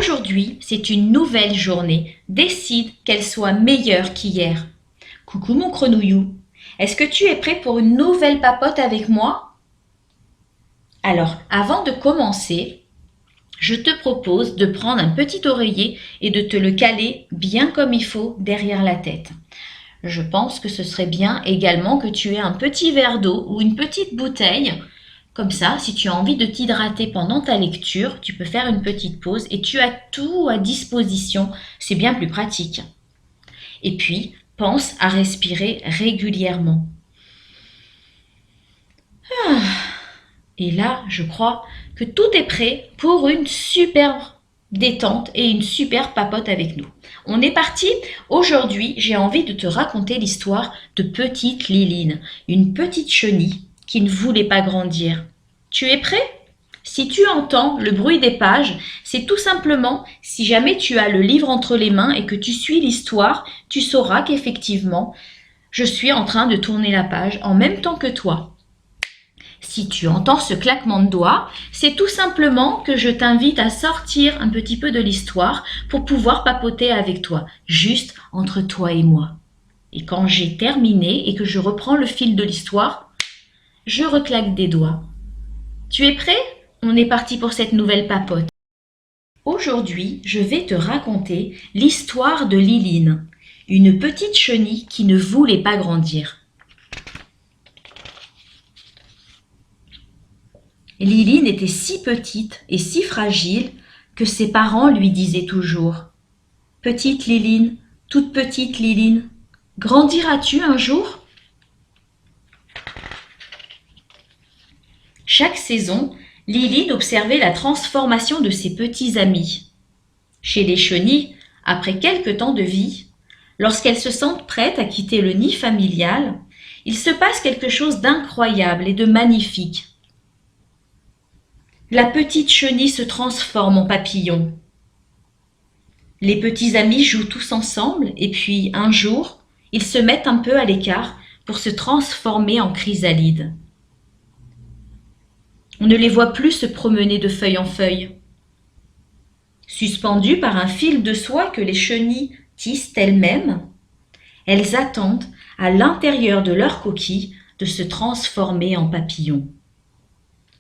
Aujourd'hui, c'est une nouvelle journée. Décide qu'elle soit meilleure qu'hier. Coucou mon grenouillou. Est-ce que tu es prêt pour une nouvelle papote avec moi? Alors, avant de commencer, je te propose de prendre un petit oreiller et de te le caler bien comme il faut derrière la tête. Je pense que ce serait bien également que tu aies un petit verre d'eau ou une petite bouteille. Comme ça, si tu as envie de t'hydrater pendant ta lecture, tu peux faire une petite pause et tu as tout à disposition. C'est bien plus pratique. Et puis, pense à respirer régulièrement. Et là, je crois que tout est prêt pour une super détente et une super papote avec nous. On est parti. Aujourd'hui, j'ai envie de te raconter l'histoire de petite Liline, une petite chenille qui ne voulait pas grandir. Tu es prêt? Si tu entends le bruit des pages, c'est tout simplement si jamais tu as le livre entre les mains et que tu suis l'histoire, tu sauras qu'effectivement, je suis en train de tourner la page en même temps que toi. Si tu entends ce claquement de doigts, c'est tout simplement que je t'invite à sortir un petit peu de l'histoire pour pouvoir papoter avec toi, juste entre toi et moi. Et quand j'ai terminé et que je reprends le fil de l'histoire, je reclaque des doigts. Tu es prêt? On est parti pour cette nouvelle papote. Aujourd'hui, je vais te raconter l'histoire de Liline, une petite chenille qui ne voulait pas grandir. Liline était si petite et si fragile que ses parents lui disaient toujours « Petite Liline, toute petite Liline, grandiras-tu un jour ?» Chaque saison, Liline observait la transformation de ses petits amis. Chez les chenilles, après quelque temps de vie, lorsqu'elles se sentent prêtes à quitter le nid familial, il se passe quelque chose d'incroyable et de magnifique. La petite chenille se transforme en papillon. Les petits amis jouent tous ensemble et puis, un jour, ils se mettent un peu à l'écart pour se transformer en chrysalide. On ne les voit plus se promener de feuille en feuille. Suspendues par un fil de soie que les chenilles tissent elles-mêmes, elles attendent, à l'intérieur de leur coquille, de se transformer en papillons.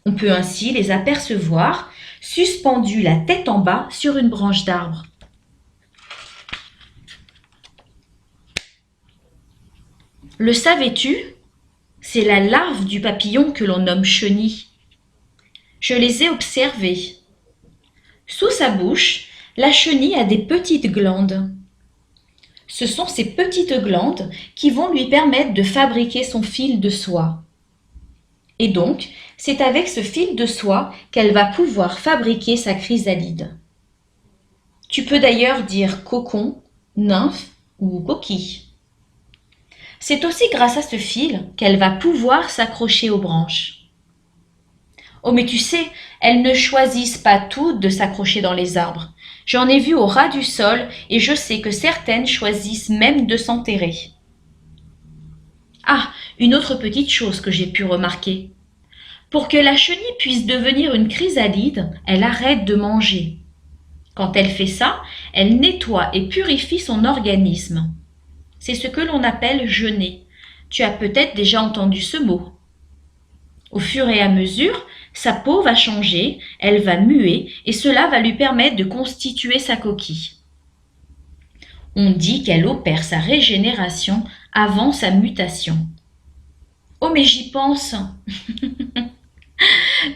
On peut ainsi les apercevoir suspendues la tête en bas sur une branche d'arbre. Le savais-tu? C'est la larve du papillon que l'on nomme chenille. Je les ai observées. Sous sa bouche, la chenille a des petites glandes. Ce sont ces petites glandes qui vont lui permettre de fabriquer son fil de soie. Et donc, c'est avec ce fil de soie qu'elle va pouvoir fabriquer sa chrysalide. Tu peux d'ailleurs dire cocon, nymphe ou coquille. C'est aussi grâce à ce fil qu'elle va pouvoir s'accrocher aux branches. Oh mais tu sais, elles ne choisissent pas toutes de s'accrocher dans les arbres. J'en ai vu au ras du sol et je sais que certaines choisissent même de s'enterrer. Ah, une autre petite chose que j'ai pu remarquer. Pour que la chenille puisse devenir une chrysalide, elle arrête de manger. Quand elle fait ça, elle nettoie et purifie son organisme. C'est ce que l'on appelle jeûner. Tu as peut-être déjà entendu ce mot. Au fur et à mesure, sa peau va changer, elle va muer et cela va lui permettre de constituer sa coquille. On dit qu'elle opère sa régénération avant sa mutation. Oh mais j'y pense.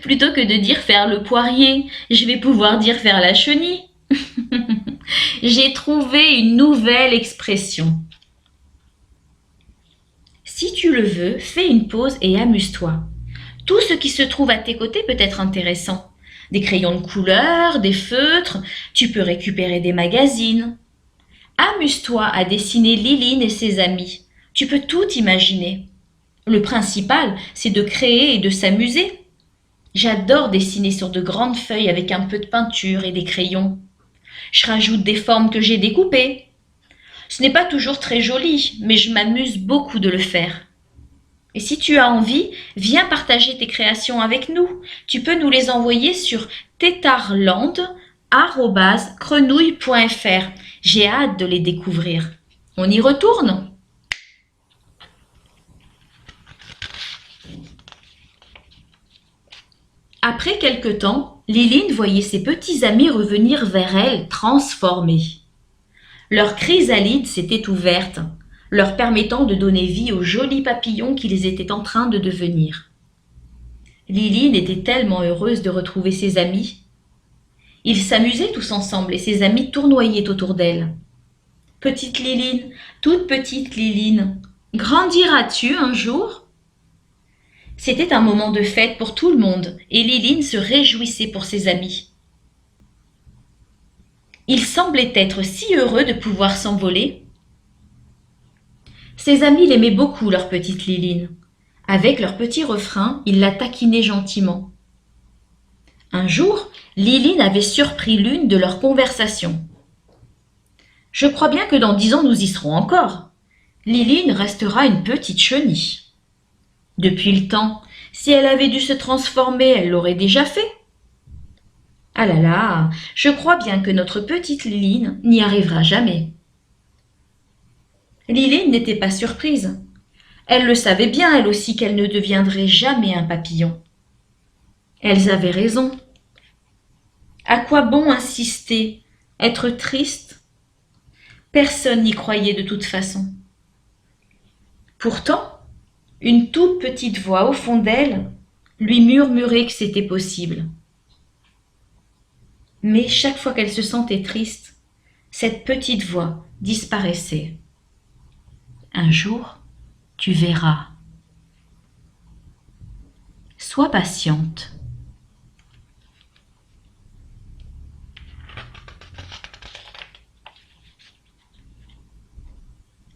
Plutôt que de dire faire le poirier, je vais pouvoir dire faire la chenille. J'ai trouvé une nouvelle expression. Si tu le veux, fais une pause et amuse-toi. Tout ce qui se trouve à tes côtés peut être intéressant. Des crayons de couleur, des feutres, tu peux récupérer des magazines. Amuse-toi à dessiner Liline et ses amis. Tu peux tout imaginer. Le principal, c'est de créer et de s'amuser. J'adore dessiner sur de grandes feuilles avec un peu de peinture et des crayons. Je rajoute des formes que j'ai découpées. Ce n'est pas toujours très joli, mais je m'amuse beaucoup de le faire. Et si tu as envie, viens partager tes créations avec nous. Tu peux nous les envoyer sur tetarland @crenouille.fr. J'ai hâte de les découvrir. On y retourne? Après quelque temps, Liline voyait ses petits amis revenir vers elle transformés. Leur chrysalide s'était ouverte, leur permettant de donner vie aux jolis papillons qu'ils étaient en train de devenir. Liline était tellement heureuse de retrouver ses amis. Ils s'amusaient tous ensemble et ses amis tournoyaient autour d'elle. Petite Liline, toute petite Liline, grandiras-tu un jour? C'était un moment de fête pour tout le monde et Liline se réjouissait pour ses amis. Ils semblaient être si heureux de pouvoir s'envoler. Ses amis l'aimaient beaucoup, leur petite Liline. Avec leur petit refrain, ils la taquinaient gentiment. Un jour, Liline avait surpris l'une de leurs conversations. « Je crois bien que dans 10 ans nous y serons encore. Liline restera une petite chenille. » Depuis le temps, si elle avait dû se transformer, elle l'aurait déjà fait. Ah là là, je crois bien que notre petite Liline n'y arrivera jamais. Liline n'était pas surprise. Elle le savait bien, elle aussi, qu'elle ne deviendrait jamais un papillon. Elles avaient raison. À quoi bon insister, être triste? Personne n'y croyait de toute façon. Pourtant, une toute petite voix au fond d'elle lui murmurait que c'était possible. Mais chaque fois qu'elle se sentait triste, cette petite voix disparaissait. Un jour, tu verras. Sois patiente.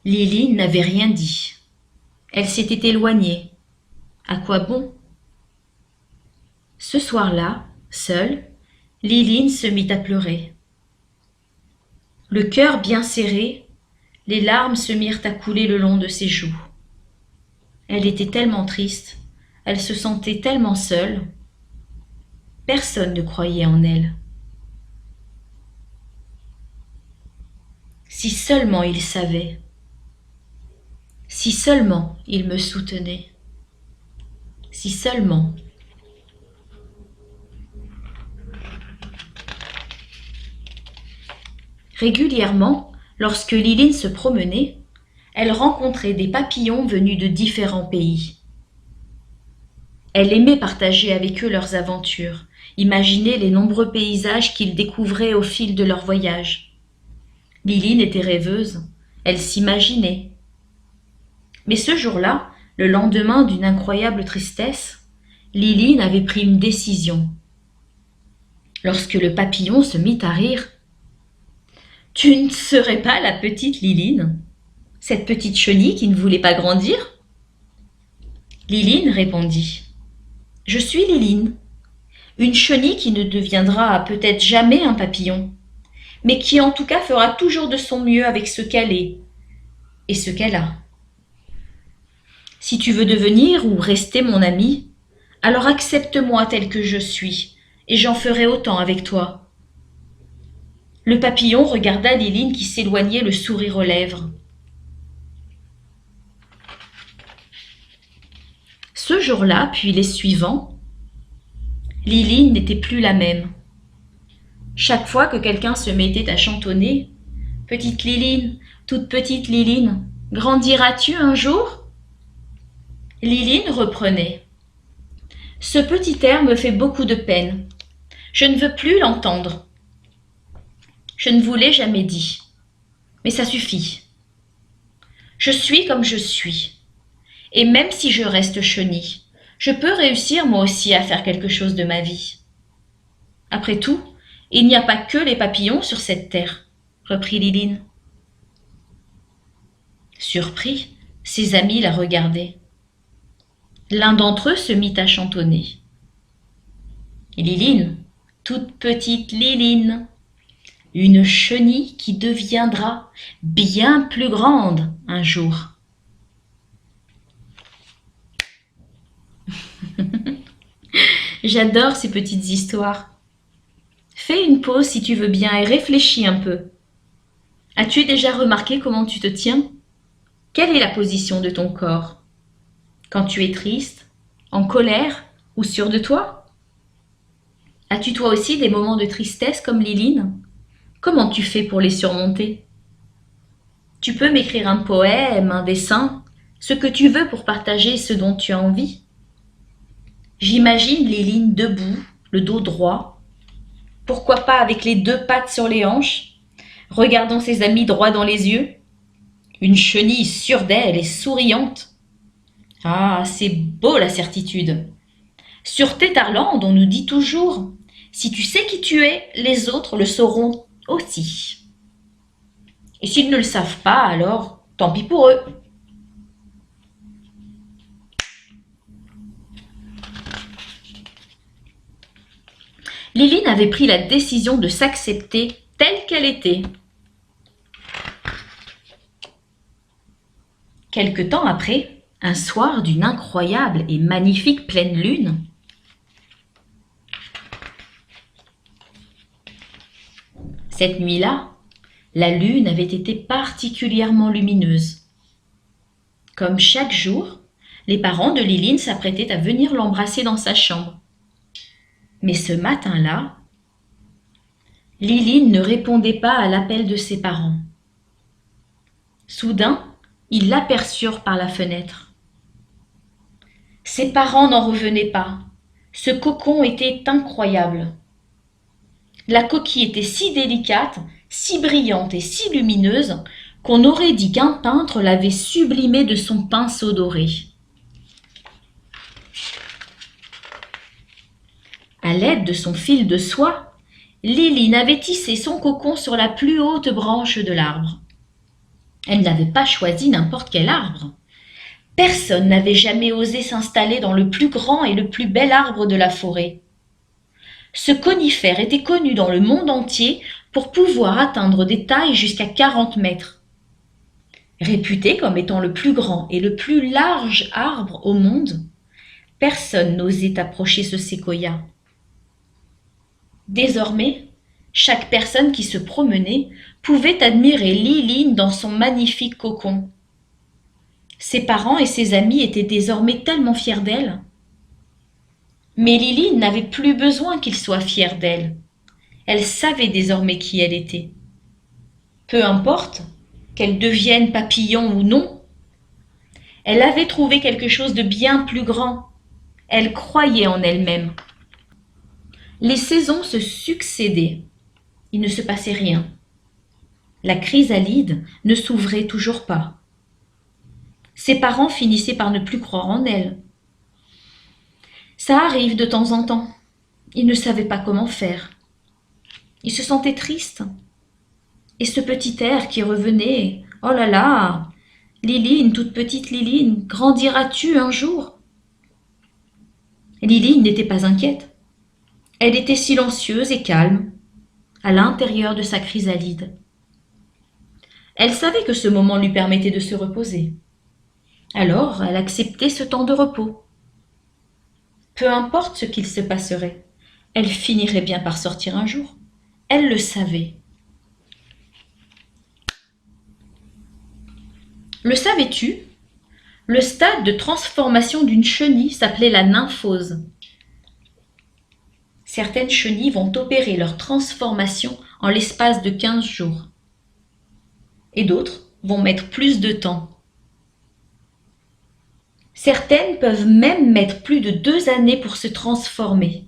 Liline n'avait rien dit. Elle s'était éloignée. À quoi bon? Ce soir-là, seule, Liline se mit à pleurer. Le cœur bien serré, les larmes se mirent à couler le long de ses joues. Elle était tellement triste, elle se sentait tellement seule. Personne ne croyait en elle. Si seulement il savait. Si seulement il me soutenait. Si seulement. Régulièrement, lorsque Liline se promenait, elle rencontrait des papillons venus de différents pays. Elle aimait partager avec eux leurs aventures, imaginer les nombreux paysages qu'ils découvraient au fil de leur voyage. Liline était rêveuse, elle s'imaginait. Mais ce jour-là, le lendemain d'une incroyable tristesse, Liline avait pris une décision. Lorsque le papillon se mit à rire, « Tu ne serais pas la petite Liline, cette petite chenille qui ne voulait pas grandir ?» Liline répondit, « Je suis Liline, une chenille qui ne deviendra peut-être jamais un papillon, mais qui en tout cas fera toujours de son mieux avec ce qu'elle est et ce qu'elle a. Si tu veux devenir ou rester mon amie, alors accepte-moi tel que je suis, et j'en ferai autant avec toi. » Le papillon regarda Liline qui s'éloignait, le sourire aux lèvres. Ce jour-là, puis les suivants, Liline n'était plus la même. Chaque fois que quelqu'un se mettait à chantonner « Petite Liline, toute petite Liline, grandiras-tu un jour ?» Liline reprenait « Ce petit air me fait beaucoup de peine. Je ne veux plus l'entendre. Je ne vous l'ai jamais dit, mais ça suffit. Je suis comme je suis, et même si je reste chenille, je peux réussir moi aussi à faire quelque chose de ma vie. Après tout, il n'y a pas que les papillons sur cette terre, reprit Liline. Surpris, ses amis la regardaient. L'un d'entre eux se mit à chantonner. Liline, toute petite Liline, une chenille qui deviendra bien plus grande un jour. J'adore ces petites histoires. Fais une pause si tu veux bien et réfléchis un peu. As-tu déjà remarqué comment tu te tiens? Quelle est la position de ton corps? Quand tu es triste, en colère ou sûr de toi? As-tu toi aussi des moments de tristesse comme Liline? Comment tu fais pour les surmonter? Tu peux m'écrire un poème, un dessin, ce que tu veux pour partager ce dont tu as envie. J'imagine Liline debout, le dos droit, pourquoi pas avec les deux pattes sur les hanches, regardant ses amis droit dans les yeux, une chenille sûre d'elle et souriante. Ah, c'est beau la certitude. Sur Tétarland, on nous dit toujours, si tu sais qui tu es, les autres le sauront aussi. Et s'ils ne le savent pas, alors tant pis pour eux. Liline avait pris la décision de s'accepter telle qu'elle était. Quelque temps après, un soir d'une incroyable et magnifique pleine lune, cette nuit-là, la lune avait été particulièrement lumineuse. Comme chaque jour, les parents de Liline s'apprêtaient à venir l'embrasser dans sa chambre. Mais ce matin-là, Liline ne répondait pas à l'appel de ses parents. Soudain, ils l'aperçurent par la fenêtre. Ses parents n'en revenaient pas. Ce cocon était incroyable. La coquille était si délicate, si brillante et si lumineuse qu'on aurait dit qu'un peintre l'avait sublimée de son pinceau doré. À l'aide de son fil de soie, Liline avait tissé son cocon sur la plus haute branche de l'arbre. Elle n'avait pas choisi n'importe quel arbre. Personne n'avait jamais osé s'installer dans le plus grand et le plus bel arbre de la forêt. Ce conifère était connu dans le monde entier pour pouvoir atteindre des tailles jusqu'à 40 mètres. Réputé comme étant le plus grand et le plus large arbre au monde, personne n'osait approcher ce séquoia. Désormais, chaque personne qui se promenait pouvait admirer Liline dans son magnifique cocon. Ses parents et ses amis étaient désormais tellement fiers d'elle. Mais Liline n'avait plus besoin qu'ils soient fiers d'elle. Elle savait désormais qui elle était. Peu importe qu'elle devienne papillon ou non, elle avait trouvé quelque chose de bien plus grand. Elle croyait en elle-même. Les saisons se succédaient. Il ne se passait rien. La chrysalide ne s'ouvrait toujours pas. Ses parents finissaient par ne plus croire en elle. Ça arrive de temps en temps. Ils ne savaient pas comment faire. Ils se sentaient tristes. Et ce petit air qui revenait, oh là là, Liline, toute petite Liline, grandiras-tu un jour? Liline n'était pas inquiète. Elle était silencieuse et calme, à l'intérieur de sa chrysalide. Elle savait que ce moment lui permettait de se reposer. Alors, elle acceptait ce temps de repos. Peu importe ce qu'il se passerait, elle finirait bien par sortir un jour. Elle le savait. Le savais-tu? Le stade de transformation d'une chenille s'appelait la nymphose. Certaines chenilles vont opérer leur transformation en l'espace de 15 jours. Et d'autres vont mettre plus de temps. Certaines peuvent même mettre plus de 2 années pour se transformer.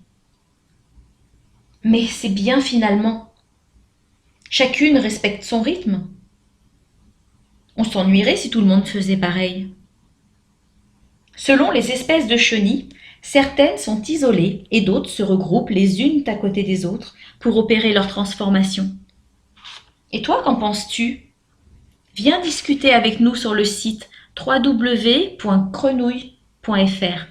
Mais c'est bien finalement. Chacune respecte son rythme. On s'ennuierait si tout le monde faisait pareil. Selon les espèces de chenilles, certaines sont isolées et d'autres se regroupent les unes à côté des autres pour opérer leur transformation. Et toi, qu'en penses-tu? Viens discuter avec nous sur le site www.grenouille.fr.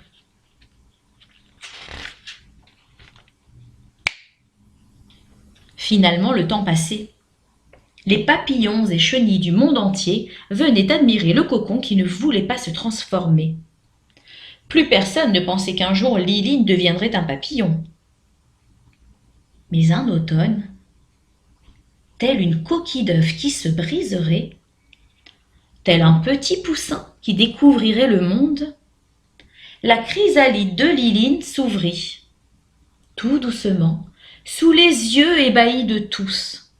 Finalement, le temps passait. Les papillons et chenilles du monde entier venaient admirer le cocon qui ne voulait pas se transformer. Plus personne ne pensait qu'un jour Liline deviendrait un papillon. Mais un automne, telle une coquille d'œuf qui se briserait, tel un petit poussin qui découvrirait le monde, la chrysalide de Liline s'ouvrit, tout doucement, sous les yeux ébahis de tous.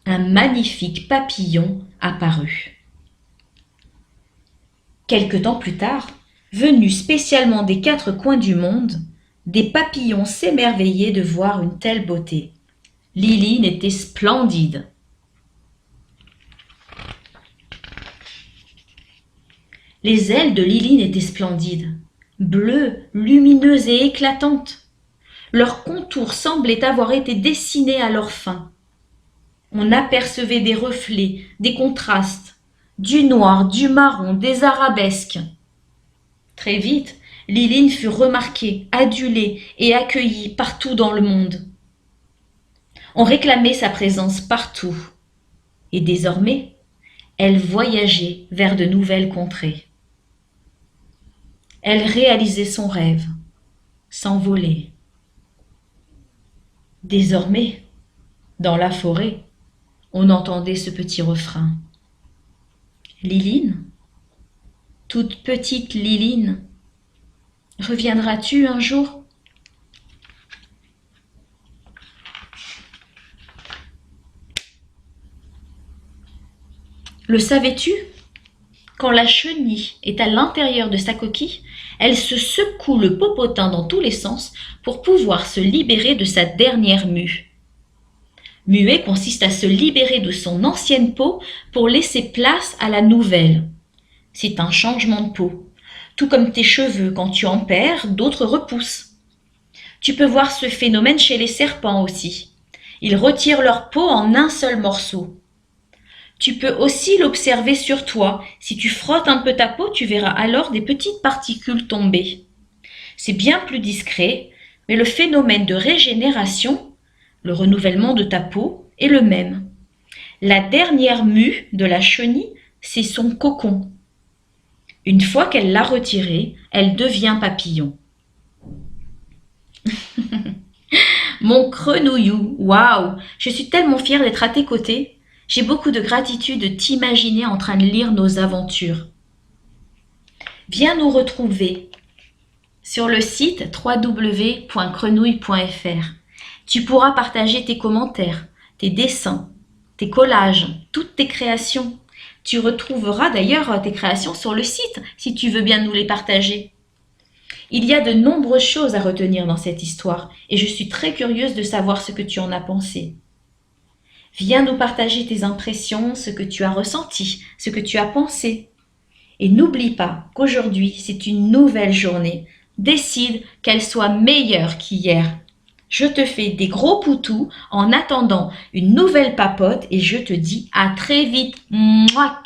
Un magnifique papillon apparut. Quelque temps plus tard, venus spécialement des 4 coins du monde, des papillons s'émerveillaient de voir une telle beauté. Liline était splendide. Les ailes de Liline étaient splendides, bleues, lumineuses et éclatantes. Leurs contours semblaient avoir été dessinés à leur fin. On apercevait des reflets, des contrastes, du noir, du marron, des arabesques. Très vite, Liline fut remarquée, adulée et accueillie partout dans le monde. On réclamait sa présence partout. Et désormais, elle voyageait vers de nouvelles contrées. Elle réalisait son rêve, s'envolait. Désormais, dans la forêt, on entendait ce petit refrain. Liline, toute petite Liline, reviendras-tu un jour ? Le savais-tu ? Quand la chenille est à l'intérieur de sa coquille, elle se secoue le popotin dans tous les sens pour pouvoir se libérer de sa dernière mue. Muer consiste à se libérer de son ancienne peau pour laisser place à la nouvelle. C'est un changement de peau. Tout comme tes cheveux, quand tu en perds, d'autres repoussent. Tu peux voir ce phénomène chez les serpents aussi. Ils retirent leur peau en un seul morceau. Tu peux aussi l'observer sur toi. Si tu frottes un peu ta peau, tu verras alors des petites particules tomber. C'est bien plus discret, mais le phénomène de régénération, le renouvellement de ta peau, est le même. La dernière mue de la chenille, c'est son cocon. Une fois qu'elle l'a retiré, elle devient papillon. Mon grenouillou, waouh, je suis tellement fière d'être à tes côtés. J'ai beaucoup de gratitude de t'imaginer en train de lire nos aventures. Viens nous retrouver sur le site www.grenouille.fr. Tu pourras partager tes commentaires, tes dessins, tes collages, toutes tes créations. Tu retrouveras d'ailleurs tes créations sur le site si tu veux bien nous les partager. Il y a de nombreuses choses à retenir dans cette histoire et je suis très curieuse de savoir ce que tu en as pensé. Viens nous partager tes impressions, ce que tu as ressenti, ce que tu as pensé. Et n'oublie pas qu'aujourd'hui, c'est une nouvelle journée. Décide qu'elle soit meilleure qu'hier. Je te fais des gros poutous en attendant une nouvelle papote et je te dis à très vite. Mouah.